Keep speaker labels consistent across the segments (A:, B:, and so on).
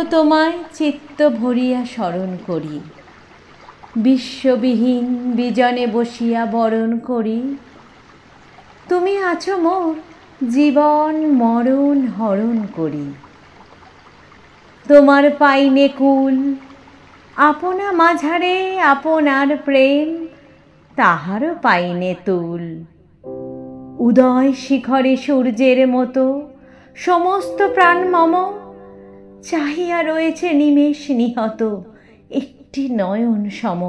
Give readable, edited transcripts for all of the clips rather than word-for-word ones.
A: তোমায় চিত্ত ভরিয়া স্মরণ করি, বিশ্ববিহীন বিজনে বসিয়া বরণ করি। তুমি আছো মোর জীবন মরণ হরণ করি। তোমার পাইনে কুল, আপনা মাঝারে আপনার প্রেম, তাহারও পাইনে তুল। উদয় শিখরে সূর্যের মতো সমস্ত প্রাণ মম চাহিয়া রয়েছে নিমেষ নিহত একটি নয়ন সম।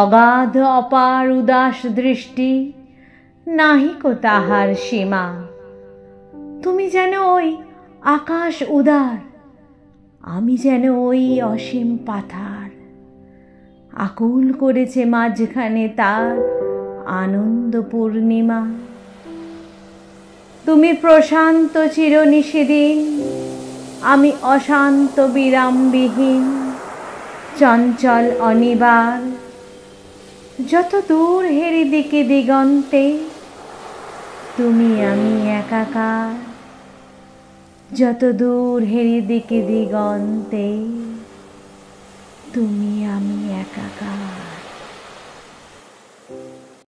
A: অগাধ অপার উদাস দৃষ্টি, নাহিকো তাহার সীমা। তুমি যেন ওই আকাশ উদার, আমি যেন ওই অসীম পাথার। আকুল করেছে মাঝখানে তার আনন্দ পূর্ণিমা। তুমি প্রশান্ত চিরনিশিদিন, আমি অশান্ত বিরামবিহীন চঞ্চল অনিবার। যত দূর হেরি দিকে দিগন্তে, তুমি আমি একাকার। যত দূর হেরি দিকে দিগন্তে, তুমি আমি একাকার।